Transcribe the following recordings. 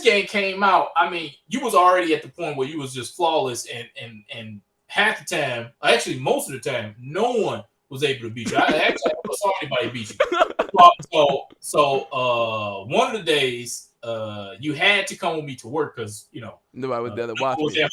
this game came out, I mean, you was already at the point where you was just flawless, and half the time, actually most of the time, no one was able to beat you. I actually never saw anybody beat you. So one of the days, you had to come with me to work because nobody was there to watch me.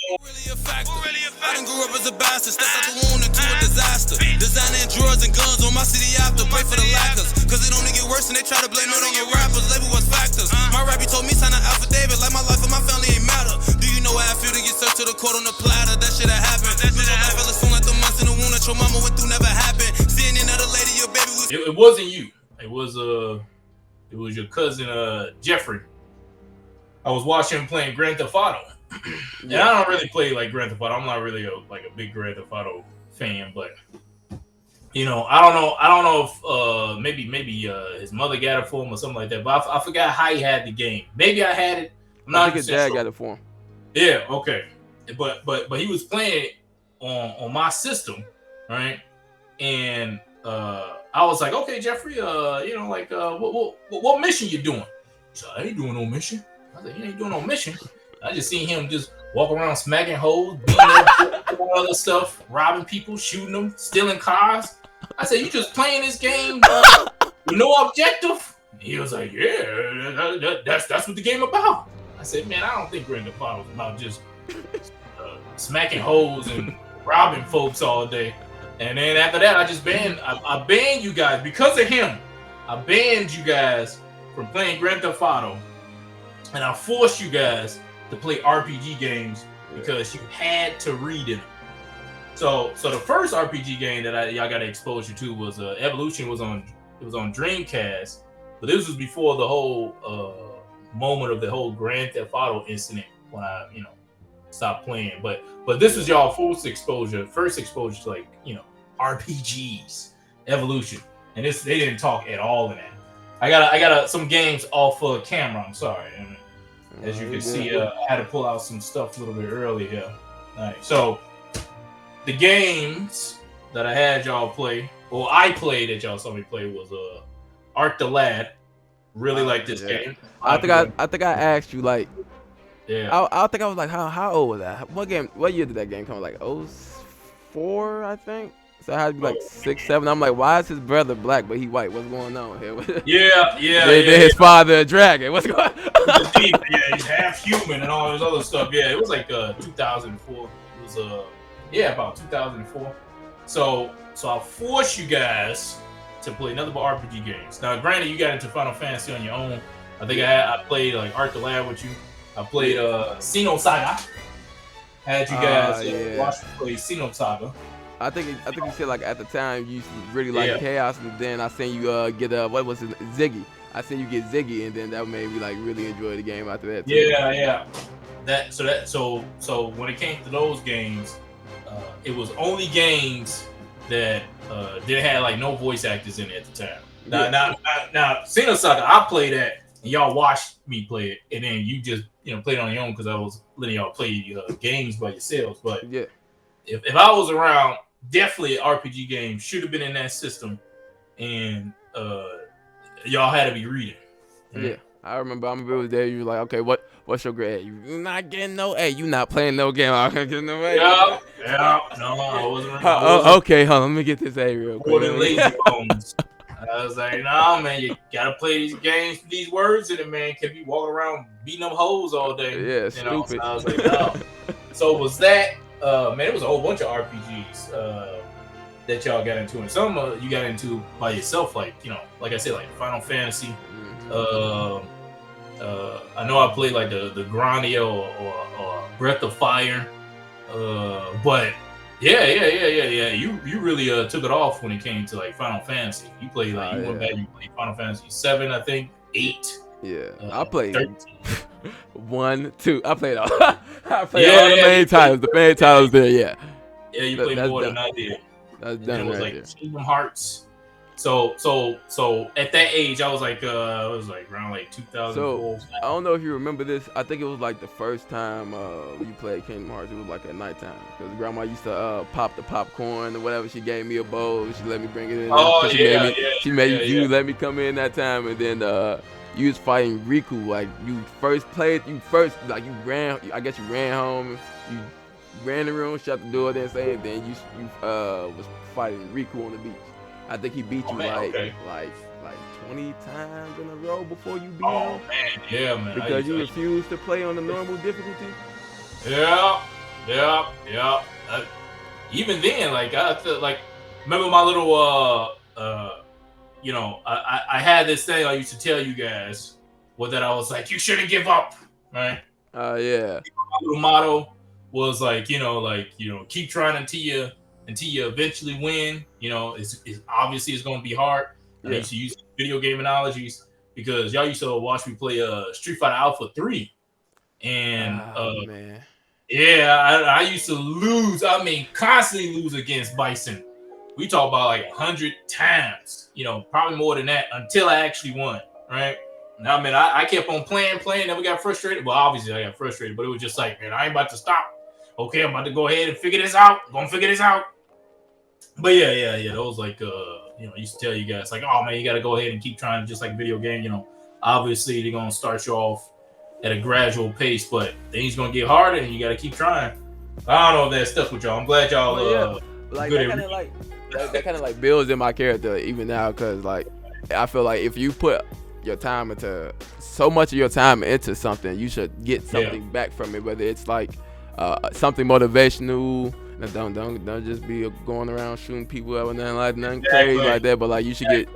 I done grew up as a bastard, stepped out the womb into a disaster. Designing drugs and guns on my city after, pray for the lackers. Cause it only get worse and they try to blame it on your rappers. Label was factors. My rappy told me sign an affidavit like my life and my family ain't matter. Do you know how I feel to get served to the court on the platter? That shit that happened. Lose your life fell soon like the months in the wound that your mama went through never happened. Seeing another lady, your baby was. It wasn't you. It was your cousin Jeffrey. I was watching him playing Grand Theft Auto. And I don't really play like Grand Theft Auto. I'm not really a big Grand Theft Auto fan, but I don't know if maybe his mother got it for him or something like that. But I forgot how he had the game. Maybe I had it. I think his dad got it for him. Yeah, okay. But he was playing it on my system, right? And I was like, okay, Jeffrey, what mission you doing? He said, I ain't doing no mission. I said, you ain't doing no mission. I just seen him just walk around smacking hoes, beating up, all other stuff, robbing people, shooting them, stealing cars. I said, you just playing this game with no objective? And he was like, yeah, that's what the game about. I said, man, I don't think Grand Theft Auto is about just smacking hoes and robbing folks all day. And then after that, I banned you guys because of him. I banned you guys from playing Grand Theft Auto, and I forced you guys to play RPG games because you had to read in them. So the first RPG game that y'all got exposure to was Evolution. Was on Dreamcast, but this was before the whole moment of the whole Grand Theft Auto incident when I stopped playing. But this was y'all first exposure to RPGs, Evolution, and they didn't talk at all in that. I got some games off camera. I'm sorry. As you can see, I had to pull out some stuff a little bit early here. All right, so the games that I had y'all play, or I played that y'all saw me play, was Art the Lad. Really like this game. I think I asked you I think I was like, how old was that? What year did that game come out? Like 04, I think. So I had to be like 6, 7. I'm like, why is his brother black but he white? What's going on here? His father a dragon. What's going on? He's half human and all this other stuff. Yeah, it was like 2004. It was about 2004. So I forced you guys to play nothing but RPG games. Now, granted, you got into Final Fantasy on your own. I think I played like Art the Lad with you. I played Xeno Saga. Had you guys watch me play Xeno Saga. I think you said like at the time you used to really like Chaos, and then I seen you get what was it, Ziggy. I seen you get Ziggy, and then that made me like really enjoy the game after that too. Yeah. So when it came to those games, it was only games that didn't have like no voice actors in it at the time. Now Xeno Saga, I played that, and y'all watched me play it, and then you just played on your own because I was letting y'all play games by yourselves. But if I was around, definitely an RPG game should have been in that system, and y'all had to be reading. Yeah, I remember it was there. You were like, okay, what's your grade? You not getting no A. You not playing no game. I'm not getting no A. Yeah. No, I wasn't. Okay, let me get this A real quick. More than lazy bones. I was like, nah, man, you gotta play these games with these words in it, man. Can't be walking around beating them hoes all day. Yeah, stupid. So I was like, no. So was that? Man, it was a whole bunch of RPGs that y'all got into, and some you got into by yourself, like like I said, like Final Fantasy. I know I played like the Grandia or Breath of Fire, but yeah. You really took it off when it came to like Final Fantasy. You played you went back and played Final Fantasy 7, I think, 8. Yeah, I played 1, 2. I played all. All the main titles. The main titles there. Yeah. Yeah, you played more than I did. That's done. It was like Kingdom Hearts. So at that age, I was like around like 2004. So I don't know if you remember this. I think it was like the first time you played Kingdom Hearts. It was like at nighttime because Grandma used to pop the popcorn or whatever. She gave me a bowl. She let me bring it in. Oh She made you let me come in that time, and then you was fighting Riku. Like you ran. I guess you ran home. You ran the room, shut the door, then say, and then you was fighting Riku on the beach. I think he beat you like 20 times in a row before you beat him. Oh man, yeah, man. Because you refused to play on the normal difficulty. Yeah. Even then, like I feel like, remember my little you know, I had this thing I used to tell you guys, that I was like, you shouldn't give up, right? Yeah. My little motto was like, keep trying until you eventually win. You know, it's obviously it's going to be hard. I used to use video game analogies because y'all used to watch me play Street Fighter Alpha 3, and man. Yeah, I used to lose. I mean, constantly lose against Bison. We talk about like 100 times, probably more than that, until I actually won, right? Now, I mean, I kept on playing, then we got frustrated. Well, obviously I got frustrated, but it was just like, man, I ain't about to stop. Okay, I'm about to go ahead and figure this out. Gonna figure this out. But yeah. Those like, I used to tell you guys like, oh man, you got to go ahead and keep trying, just like a video game. Obviously they're gonna start you off at a gradual pace, but things gonna get harder, and you got to keep trying. I don't know if that stuck with y'all. I'm glad y'all. Like that kind of like builds in my character even now, because like I feel like if you put your time into so much of your time into something, you should get something back from it, whether it's like something motivational. Don't just be going around shooting people up and nothing crazy like that. But like you should get,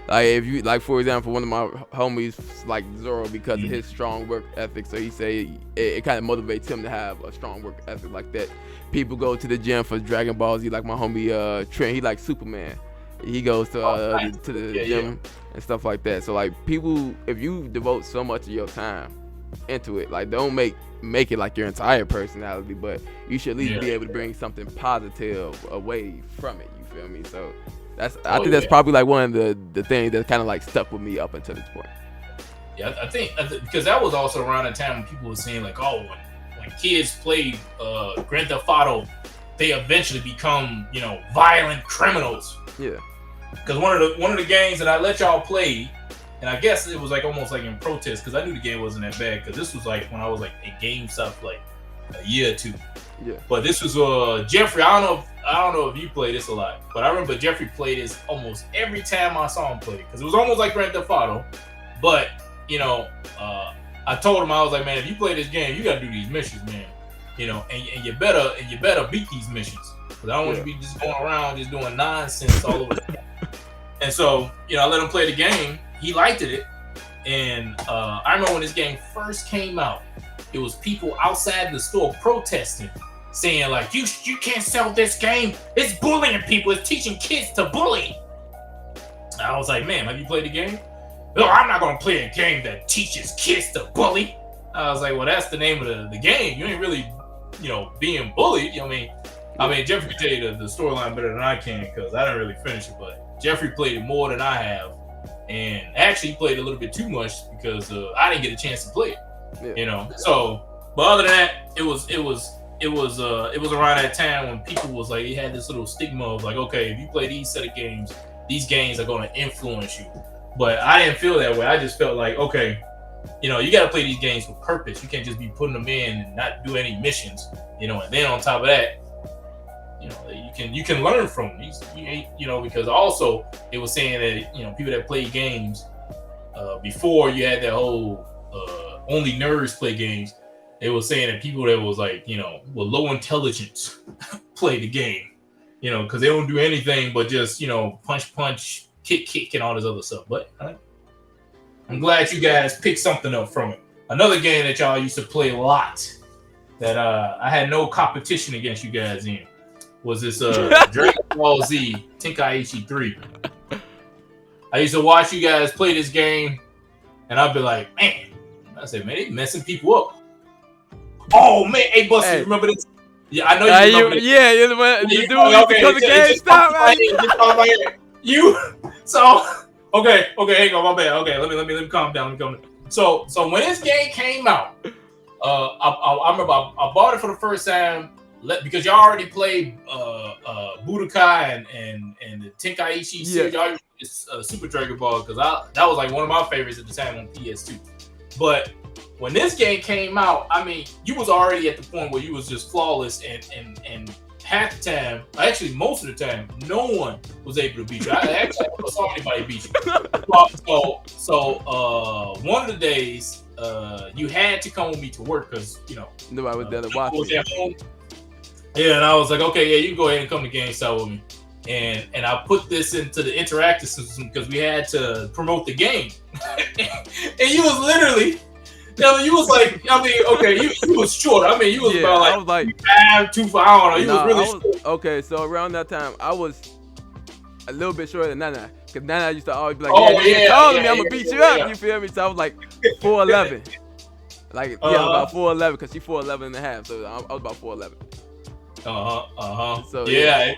like, if you, like, for example, one of my homies like Zoro, because of his strong work ethic, so he say it kind of motivates him to have a strong work ethic like that. People go to the gym for Dragon Ball Z, like my homie Trent, he like Superman. He goes to the gym and stuff like that. So like people, if you devote so much of your time into it, like don't make it like your entire personality, but you should at least be able to bring something positive away from it. You feel me? So I think that's probably like one of the things that kind of like stuck with me up until this point. Yeah, I think because that was also around the time when people were saying like, oh, when kids play Grand Theft Auto, they eventually become violent criminals. Yeah. Because one of the games that I let y'all play, and I guess it was like almost like in protest, because I knew the game wasn't that bad, because this was like when I was like at GameStop like a year or two. Yeah. But this was Jeffrey. I don't know if you play this a lot, but I remember Jeffrey played this almost every time I saw him play it, because it was almost like Grand Theft Auto. But I told him, I was like, man, if you play this game, you gotta do these missions, man. And you better beat these missions, because I don't want you to be just going around just doing nonsense all over. And so I let him play the game. He liked it, and I remember when this game first came out, it was people outside the store protesting, saying like, you can't sell this game. It's bullying people. It's teaching kids to bully. And I was like, man, have you played the game? No, I'm not going to play a game that teaches kids to bully. I was like, well, that's the name of the game. You ain't really, being bullied. I mean, Jeffrey can tell you the storyline better than I can, because I didn't really finish it, but Jeffrey played it more than I have. And actually played a little bit too much because I didn't get a chance to play it, So, but other than that, it was around that time when people was like, they had this little stigma of like, okay, if you play these set of games, these games are going to influence you. But I didn't feel that way. I just felt like, okay, you got to play these games with purpose. You can't just be putting them in and not do any missions, and then on top of that, you can learn from these, because also it was saying that, people that play games before you had that whole only nerds play games, they were saying that people that was like, with low intelligence play the game, because they don't do anything but just, punch, kick, and all this other stuff. But I'm glad you guys picked something up from it. Another game that y'all used to play a lot that I had no competition against you guys in was this Dragon Ball Z Tenkaichi 3. I used to watch you guys play this game, and I'd be like, man, they messing people up. Oh man, hey Buster, remember this? Yeah, I know you remember this. Yeah, the dude because the game stopped. Hang on, my bad. Okay, let me calm down. So when this game came out, I remember I bought it for the first time because y'all already played Budokai and the Tenkaichi series, y'all Super Dragon Ball, because that was like one of my favorites at the time on PS2. But when this game came out, I mean, you was already at the point where you was just flawless, and half the time, actually most of the time, no one was able to beat you. I actually never saw anybody beat you. So one of the days, you had to come with me to work because nobody was there to watch me. Yeah, and I was like, okay, yeah, you can go ahead and come to GameStop with me. And I put this into the interactive system because we had to promote the game. And you was literally, you was like, I mean, okay, you was short. I mean, you was about like, I was like 5'2", I don't know. You was really short. Okay, so around that time, I was a little bit shorter than Nana. Because Nana used to always be like, me, I'm going to beat you up. You feel me? So I was like 4'11". Like, about 4'11", because she's 4'11 and a half. So I was about 4'11". So yeah.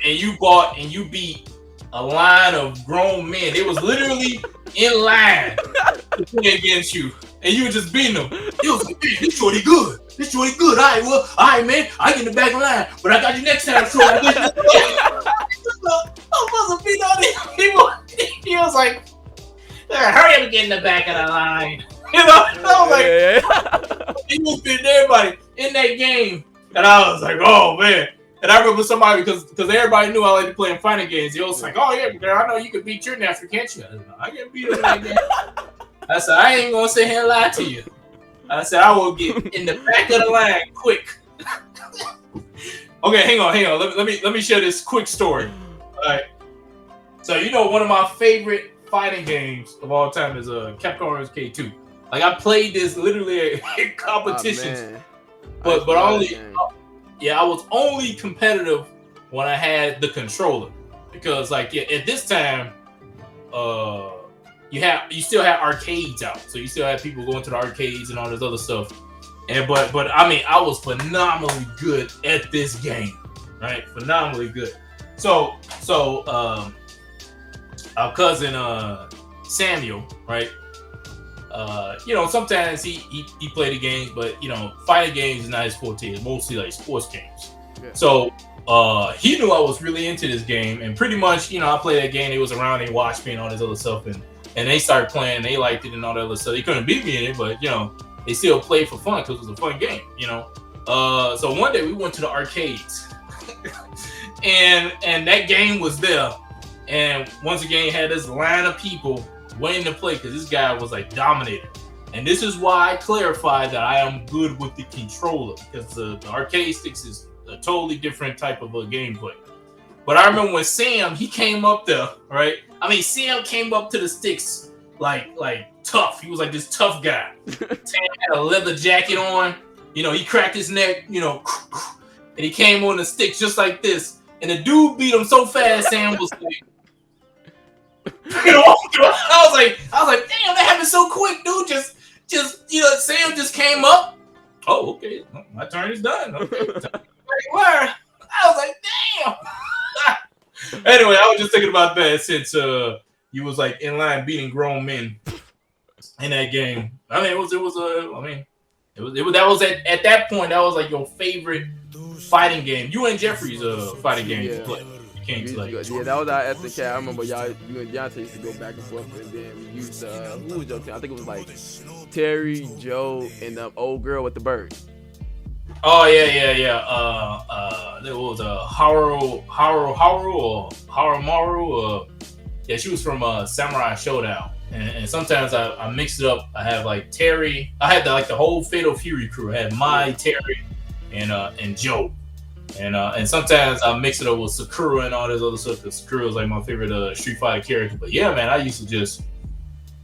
And you beat a line of grown men. They was literally in line to play against you, and you were just beating them. It was like, man, this shorty good. All right, man. I get in the back of the line, but I got you next time, shorty. I'm supposed to beat all these people. He was like, hurry up and get in the back of the line. I was like, he was beating everybody in that game. And I was like, oh, man. And I remember somebody, because everybody knew I like to play in fighting games. He was like, oh, yeah, girl, I know you can beat your nephew, can't you? I can beat him in that game. I said, I ain't going to sit here and lie to you. I said, I will get in the back of the line quick. Okay, hang on. Let me share this quick story. All right. So, one of my favorite fighting games of all time is Capcom Arcade 2. Like, I played this literally in competitions. But I was only competitive when I had the controller, because at this time, you still had arcades out, so you still had people going to the arcades and all this other stuff. And but I mean, I was phenomenally good at this game, right? Phenomenally good. So our cousin Samuel, right? Sometimes he played the games, but fighting games is not his forte. It's mostly like sports games. Yeah. So he knew I was really into this game, and pretty much, I played that game. They was around, they watched me and all this other stuff, and they started playing. They liked it and all that other stuff. They couldn't beat me in it, but they still played for fun because it was a fun game. So one day we went to the arcades, and that game was there, and once again had this line of people waiting to play because this guy was like dominating. And this is why I clarified that I am good with the controller, because the arcade sticks is a totally different type of a gameplay. But I remember when Sam, he came up there, right? I mean, Sam came up to the sticks like tough. He was like this tough guy. Sam had a leather jacket on. He cracked his neck, and he came on the sticks just like this. And the dude beat him so fast, Sam was like, I was like, damn, that happened so quick, dude. Just Sam just came up. Oh, okay, my turn is done. Okay. I was like, damn. Anyway, I was just thinking about that since you was like in line beating grown men in that game. I mean, that was at that point, that was like your favorite fighting game. You and Jeffrey's fighting game to play. Yeah, that was our SNK. I remember you and Deontay used to go back and forth, and then we used who was your team? I think it was like Terry, Joe, and the old girl with the bird. Oh yeah. There was Harumaru. Yeah, she was from Samurai Showdown, and sometimes I mix it up. I have like Terry. I had the whole Fatal Fury crew. I had Terry, and Joe. And sometimes I mix it up with Sakura and all this other stuff, because Sakura is like my favorite Street Fighter character. But yeah, man, I used to just,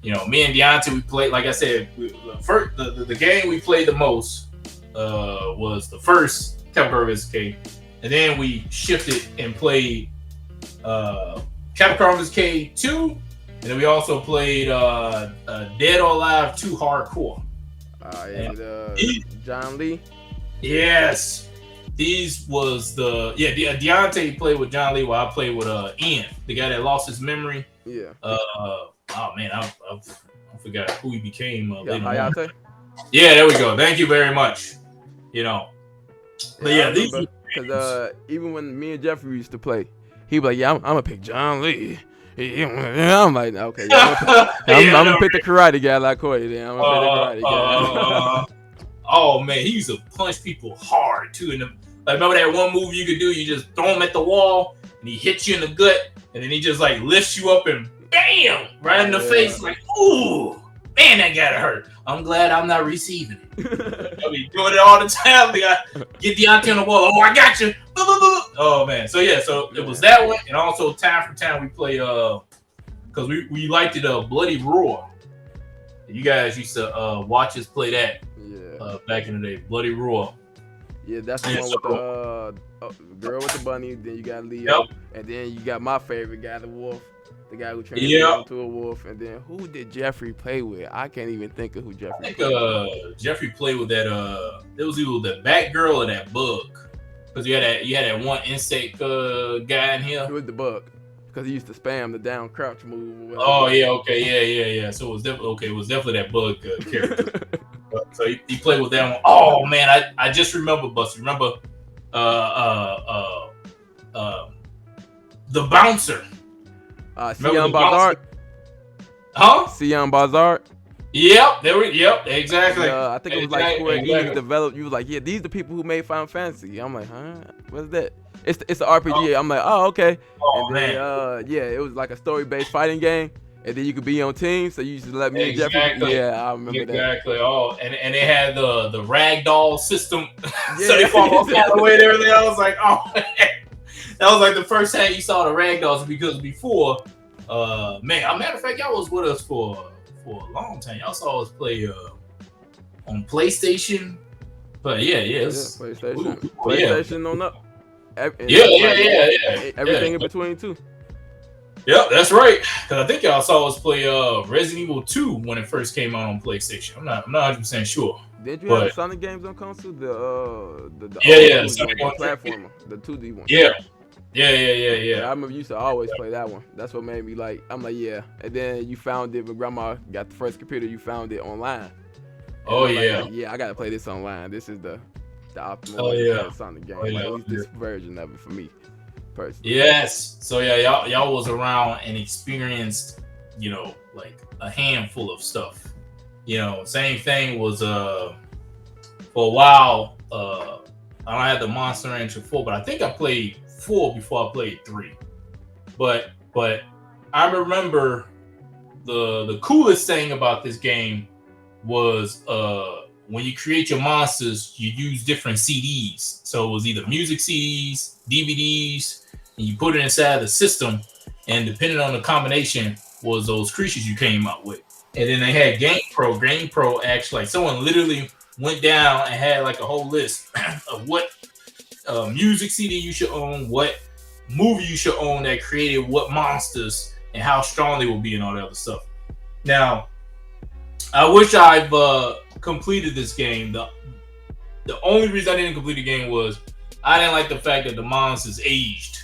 me and Deontay, we played, like I said, the game we played the most was the first Capcom SK. And then we shifted and played Capcom SK 2. And then we also played Dead or Alive 2 Hardcore. John Lee? Yes. These was Deontay played with John Lee while I played with Ian, the guy that lost his memory. Yeah. Oh man, I forgot who he became later on. Hayate? Yeah, there we go. Thank you very much. But yeah, these because even when me and Jeffrey used to play, he'd be like, "Yeah, I'm gonna pick John Lee." I'm like, "Okay, yeah, I'm gonna pick the karate guy like Corey. Then I'm gonna pick the karate guy." Oh man, he used to punch people hard too. Like remember that one move you could do? You just throw him at the wall, and he hits you in the gut, and then he just like lifts you up and bam, right in the face. Like, ooh, man, that gotta hurt. I'm glad I'm not receiving it. I be doing it all the time. Like, I get Deontay on the wall. Oh, I got you. Oh man. So yeah, so it was that one, and also time for time we play because we liked it Bloody Roar. You guys used to watch us play that back in the day. Bloody Roar. Yeah, that's the one with the girl with the bunny. Then you got Leo, and then you got my favorite guy, the wolf. The guy who turned into a wolf. And then who did Jeffrey play with? I can't even think of who Jeffrey played with. Jeffrey played with that it was either the Batgirl or that bug. Because you had that one insect guy in here. It was the bug. Because he used to spam the down crouch move. Oh yeah, okay, yeah. So it was definitely that bug character. So he played with that one. Oh man, I just remember, Buster. Remember the bouncer. Sion Bazar. Huh? Sion Bazar. Yep, exactly. I think it was like Square Enix developed. You was like, yeah, these are the people who made Final Fantasy. I'm like, huh? What's that? It's an RPG. I'm like, oh, okay. Oh, and then, it was like a story-based fighting game. And then you could be on teams, so you used to let me and Jeffrey. Yeah, I remember that. Exactly. Oh, and they had the ragdoll system, so they fall off the way and everything. I was like, oh, man. That was like the first time you saw the ragdolls, because before, a matter of fact, y'all was with us for a long time. Y'all saw us play on PlayStation. But PlayStation. PlayStation on up. Everything in between too. Yep, that's right. Cause I think y'all saw us play Resident Evil 2 when it first came out on PlayStation. I'm not 100% sure. Did you have Sonic games on console? The platformer, the 2D one. Yeah. I remember you used to always play that one. That's what made me like. I'm like, yeah. And then you found it when Grandma got the first computer. You found it online. Oh yeah. Like, yeah, I gotta play this online. This is the optimal Sonic game. At least this version of it for me, personally. Yes. So yeah, y'all was around and experienced, like a handful of stuff. Same thing was for a while. I don't have the Monster Rancher 4, but I think I played 4 before I played 3. But I remember the coolest thing about this game was when you create your monsters, you use different CDs. So it was either music CDs, DVDs, and you put it inside the system, and depending on the combination was those creatures you came up with. And then they had GamePro. GamePro actually, like someone literally went down and had like a whole list of what music CD you should own, what movie you should own that created what monsters and how strong they will be and all that other stuff. Now, I wish I've completed this game. The only reason I didn't complete the game was I didn't like the fact that the monsters aged.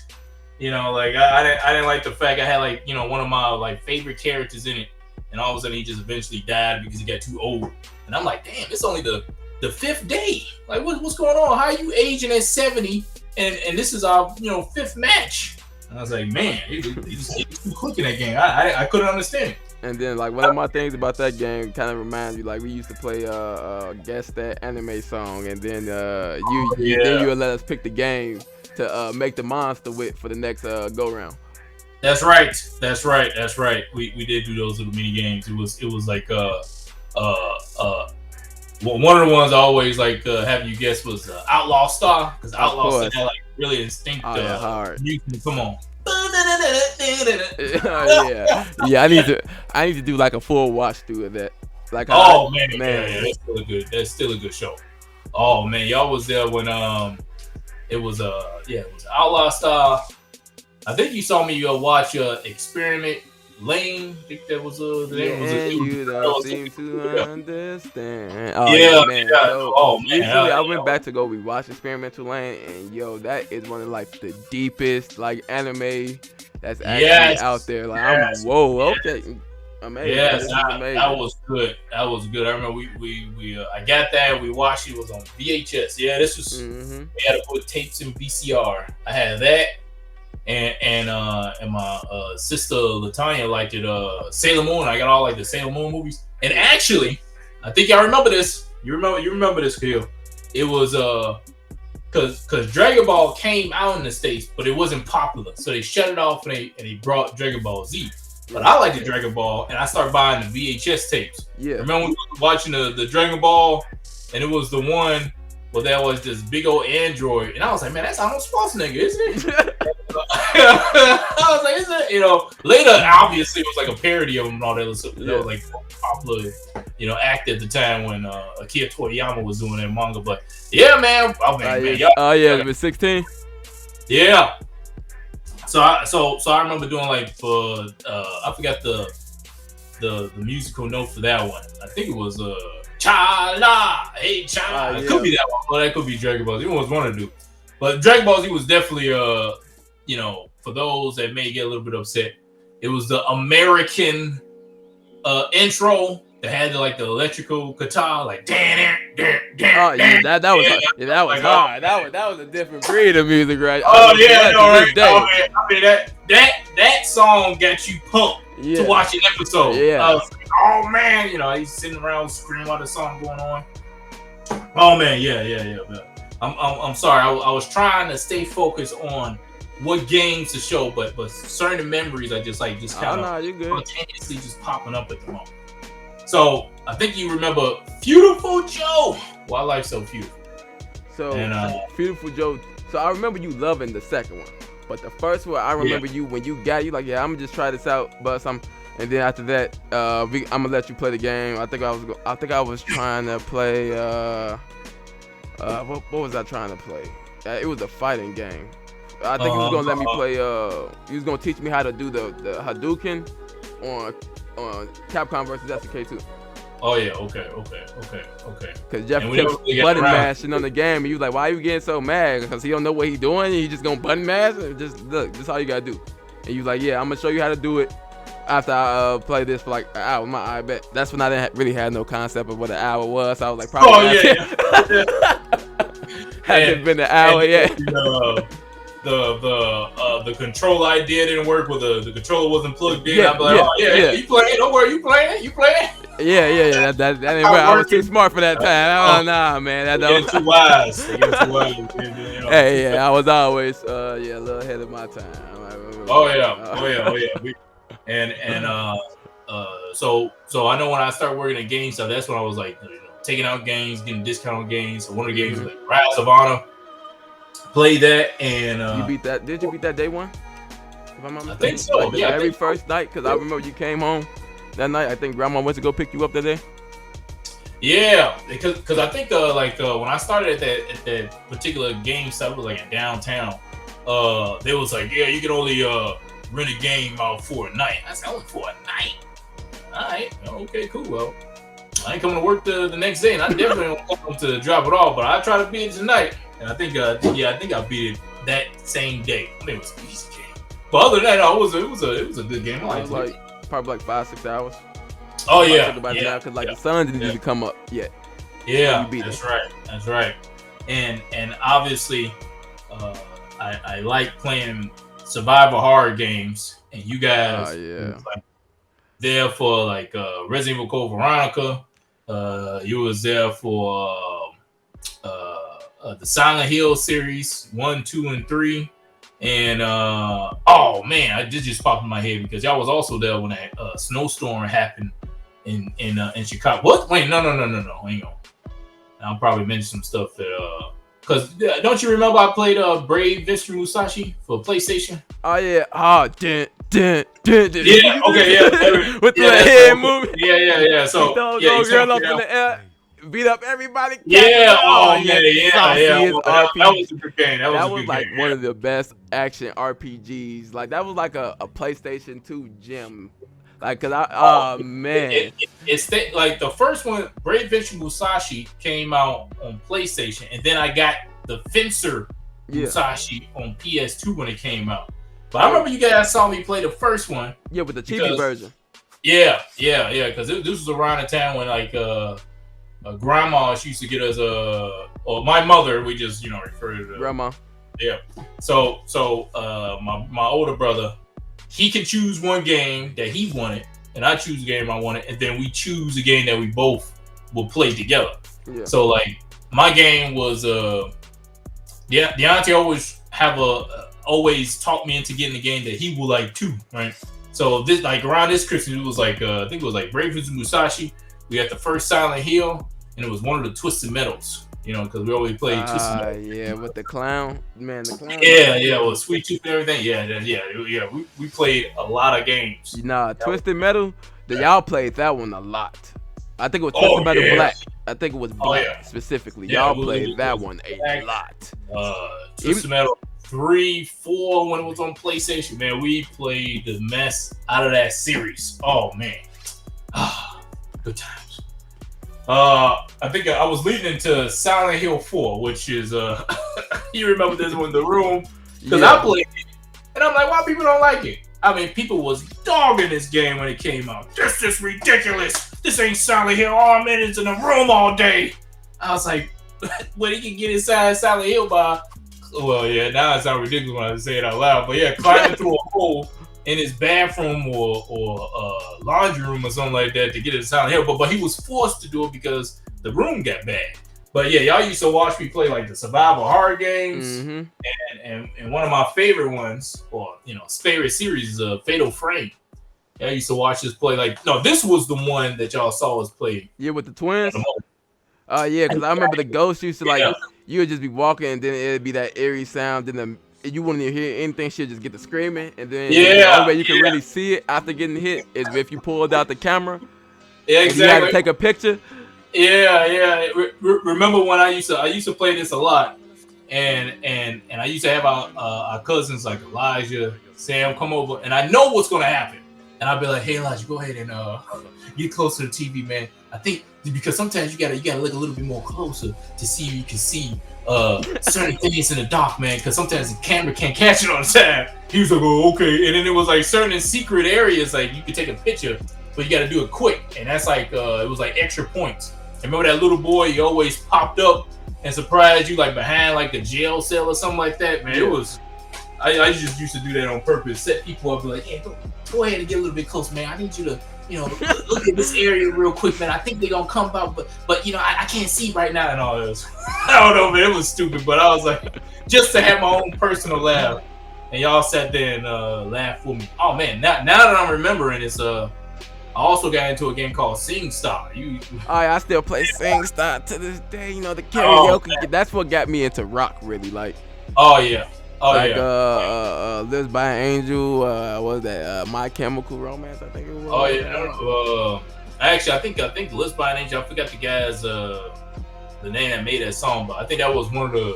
Like I didn't like the fact I had like one of my like favorite characters in it, and all of a sudden he just eventually died because he got too old. And I'm like, damn, it's only the 5th day. Like what's going on? How are you aging at 70 and this is our 5th match? And I was like, man, he's too quick in that game. I couldn't understand it. And then like one of my things about that game kind of reminds you, like we used to play guess that anime song, and then you would let us pick the game to make the monster with for the next go round. That's right. We did do those little mini games. It was like one of the ones I always like having you guess was Outlaw Star, because Outlaw Star had like really instinct music. Come on. Yeah. I need to do like a full watch through of that. Like, man, that's still a good show. Oh man, y'all was there when it was Outlaw Star. I think you saw me watch Experiment Lane. I think that was the name. You don't seem to understand. Man. I went back to go rewatch Experimental Lane, and that is one of like the deepest like anime that's actually out there. Like, okay. Amazing. Yes, that was good. That was good. I remember I got that. We watched it. It was on VHS. Yeah, this was. We had to put tapes in VCR. I had that, and my sister Latanya liked it. Sailor Moon. I got all like the Sailor Moon movies. And actually, I think y'all remember this. You remember this, Kyle. It was because Dragon Ball came out in the States, but it wasn't popular, so they shut it off and they brought Dragon Ball Z. But I like the Dragon Ball, and I started buying the VHS tapes. Yeah. Remember when we were watching the Dragon Ball, and it was the one where there was this big old android, and I was like, man, that's Arnold Schwarzenegger, isn't it? I was like, isn't it? You know, later, obviously, it was like a parody of him and all that. That was like popular, act at the time when Akira Toriyama was doing that manga. But yeah, man. Oh, man. It was 16. Yeah. So I remember doing like I forgot the musical note for that one. I think it was Cha-La, hey Cha. It could be that one, or that could be Dragon Ball Z. It was one of the two. But Dragon Ball Z was definitely for those that may get a little bit upset, it was the American intro that had the electrical guitar, like that was hard. That was a different breed of music, right? That song got you pumped to watch an episode. Yeah. I was like, oh man, he's sitting around screaming while the song going on. Oh man, yeah. I'm sorry. I was trying to stay focused on what games to show, but certain memories I just kind of spontaneously just popping up at the moment. So I think you remember Beautiful Joe. Why Life So Beautiful? Beautiful Joe. So I remember you loving the second one, but the first one I remember you when you got I'm gonna just try this out, and then after that, I'm gonna let you play the game. I think I was trying to play. What was I trying to play? It was a fighting game. I think he was gonna let me play. He was gonna teach me how to do the Hadouken on Capcom versus SNK 2. Oh yeah, okay. Because Jeff kept button mashing on the game, and you was like, "Why are you getting so mad? Because he don't know what he's doing. He just gonna button mash and just look. This is all you gotta do." And you was like, "Yeah, I'm gonna show you how to do it after I play this for like an hour." I bet that's when I didn't really have no concept of what an hour was. So I was like, "Probably hasn't been an hour yet." The control idea didn't work, where the controller wasn't plugged in. I'm like, you playing? Don't worry, you playing? Yeah. That ain't right. I was too smart for that time. Oh nah, man. That was too wise. Hey, I was always a little ahead of my time. Oh yeah. So I know when I started working at GameStop, that's when I was like, taking out games, getting discount on games. So one of the games was like Rise of Honor. Play that, and you beat that. Did you beat that day one? If I'm not mistaken? I think so. Every first night, because I remember you came home that night. I think Grandma went to go pick you up that day. Yeah, because I think when I started at that particular GameStop, it was like in downtown. They was like, you can only rent a game out for a night. I said, only for a night? All right, okay, cool. Well, I ain't coming to work the next day, and I definitely don't come to drop it off. But I try to beat it tonight. And I think I beat it that same day. I mean, it was an easy game. But other than that, it was a good game. I liked it. Probably like 5-6 hours. Oh yeah. Because the sun didn't even come up yet. Yeah, that's right. And obviously, I like playing survival horror games, and you guys there for Resident Evil Code Veronica. You was there for the Silent Hill series 1, 2, and 3, and oh man, I just popped in my head because y'all was also there when that snowstorm happened in Chicago. What? Wait, no, hang on. I'll probably mention some stuff that because don't you remember I played Brave Mr. Musashi for PlayStation? Oh yeah. Yeah. Okay. Yeah. With the head moving. Yeah. So girl up in the air. Beat up everybody. Yeah. Oh yeah. That was a good game. That was like one of the best action RPGs. Like that was like a PlayStation 2 gem. Like, man. It's like the first one, Brave Venture Musashi, came out on PlayStation, and then I got the Fencer Musashi on PS2 when it came out. But I remember you guys saw me play the first one. Yeah, with the cheapy version. Yeah. Because this was around the time when like grandma, she used to get us or my mother, we just refer to grandma. Yeah. So my older brother, he can choose one game that he wanted, and I choose a game I wanted, and then we choose a game that we both will play together. Yeah. So like my game was Deontay always talked me into getting a game that he would like too, right? So this like around this Christmas, it was like I think it was like Brave Musashi. We had the first Silent Hill, and it was one of the Twisted Metals. Because we always played Twisted Metal. Yeah, with the clown, man. The clown. Yeah, with Sweet Tooth and everything. Yeah. We played a lot of games. Twisted Metal. Y'all played that one a lot. I think it was Twisted Metal Black. I think it was Black specifically. Y'all played that one a lot. Twisted Metal 3, 4 when it was on PlayStation. Man, we played the mess out of that series. Oh man, good times. I think I was leading into Silent Hill 4, which is you remember this one in the room because I played it, and I'm like, why people don't like it? I mean, people was dogging this game when it came out. This is ridiculous. This ain't Silent Hill. All I'm in is in the room all day. I was like, when he can get inside Silent Hill by, well, yeah, now it sounds ridiculous when I say it out loud, but yeah, climbing through a hole in his bathroom or laundry room or something like that to get into Silent Hill. But he was forced to do it because the room got bad. But yeah, y'all used to watch me play like the survival horror games, and one of my favorite ones, or favorite series is Fatal Frame. Yeah, I used to watch this play. Like, no, this was the one that y'all saw us play. Yeah, with the twins. Yeah, because I remember the ghost used to like you would just be walking and then it'd be that eerie sound, then you wouldn't even hear anything. She'd just get to screaming, and then the only way you can really see it after getting hit is if you pulled out the camera. Yeah, exactly. You had to take a picture. Yeah. Remember when I used to play this a lot, and I used to have our cousins like Elijah, Sam come over, and I know what's gonna happen, and I'd be like, hey Elijah, go ahead and get close to the TV, man. I think because sometimes you gotta look a little bit more closer to see if you can see certain things in the dark, man, because sometimes the camera can't catch it on time. He was like, oh, okay. And then it was like certain secret areas, like you could take a picture, but you got to do it quick. And that's like, it was like extra points. And remember that little boy, he always popped up and surprised you like behind like a jail cell or something like that, man. It was, I just used to do that on purpose, set people up, like, hey, go ahead and get a little bit close, man. I need you to, look at this area real quick, man. I think they're gonna come out, but I can't see right now and all this. I don't know, man. It was stupid, but I was like, just to have my own personal laugh, and y'all sat there and laughed with me. Oh man, now that I'm remembering, it's I also got into a game called Sing Star. I still play Sing Star to this day. The karaoke. That's what got me into rock, really. Like. Oh yeah. Lives by an Angel, what was that? My Chemical Romance, I think it was. Oh yeah. Actually, I think Lives by an Angel. I forgot the guy's the name that made that song, but I think that was one of the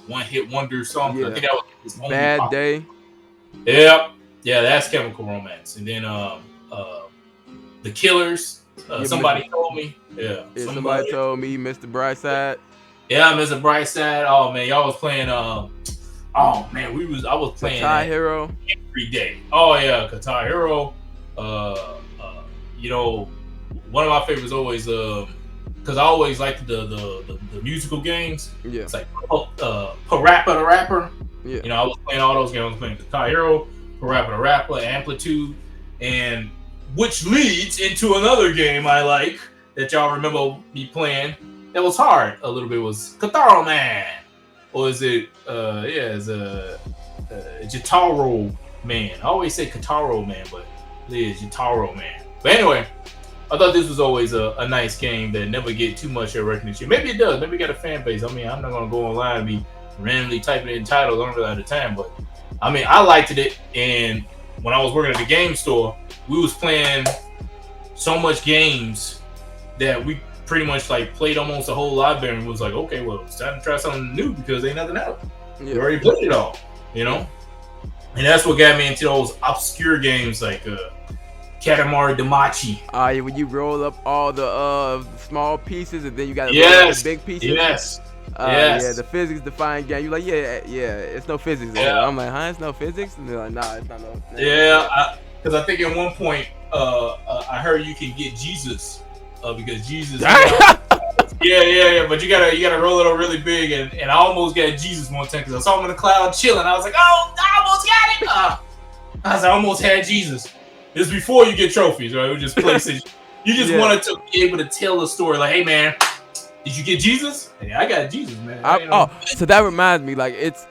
one-hit wonder songs. Yeah. I think that was his only Bad pop. Day. Yep. Yeah, that's Chemical Romance. And then The Killers. Somebody told me. Yeah. Somebody told me. Mr. Brightside. Yeah, Mr. Brightside. Oh man, y'all was playing. Oh man, I was playing Guitar Hero every day. Oh yeah, Guitar Hero. One of my favorites always because I always liked the musical games. Yeah. It's like Parappa the Rapper. Yeah. I was playing all those games. I was playing Guitar Hero, Parappa the Rapper, Amplitude, and which leads into another game I like that y'all remember me playing. That was hard a little bit. Was Kataro Man. Or is it, it's Jitaro Man. I always say Kataro Man, but it is Jitaro Man. But anyway, I thought this was always a nice game that never get too much recognition. Maybe it does. Maybe it got a fan base. I mean, I'm not going to go online and be randomly typing in titles. I don't really have the time. But, I mean, I liked it. And when I was working at the game store, we was playing so much games that we pretty much like played almost the whole library and was like, okay, well, it's time to try something new because ain't nothing out. Yeah. We already played it all, And that's what got me into those obscure games like Katamari Damacy. Yeah, when you roll up all the small pieces and then you got to roll up the big pieces. Yes. Yeah, the physics defying game. You're like, yeah, it's no physics. Yeah. I'm like, it's no physics? And they're like, nah, it's not no. Yeah, because I think at one point I heard you can get Jesus because Jesus. Yeah. But you gotta roll it up really big, and I almost got Jesus one time because I saw him in the cloud chilling. I was like, oh, I almost got it. I almost had Jesus. This is before you get trophies, right? We just PlayStation. You just wanted to be able to tell the story, like, hey man, did you get Jesus? Hey, I got Jesus, man. So that reminds me, like it's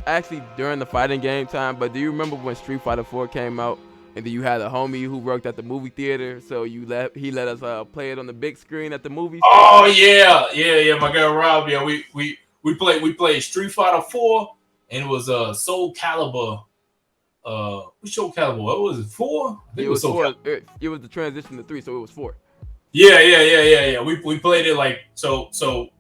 actually during the fighting game time. But do you remember when Street Fighter 4 came out? And then you had a homie who worked at the movie theater, so he let us play it on the big screen at the movies. Oh yeah. My guy Rob, yeah, we played Street Fighter 4, and it was Soul Calibur. Which Soul Calibur? What was it? 4? I think it was Soul 4. It was the transition to 3, so it was 4. Yeah. We played it like so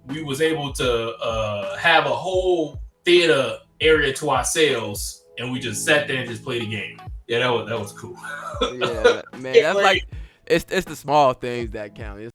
we was able to have a whole theater area to ourselves, and we just sat there and just played the game. Yeah, that was cool. Yeah, man, that's like it's the small things that count.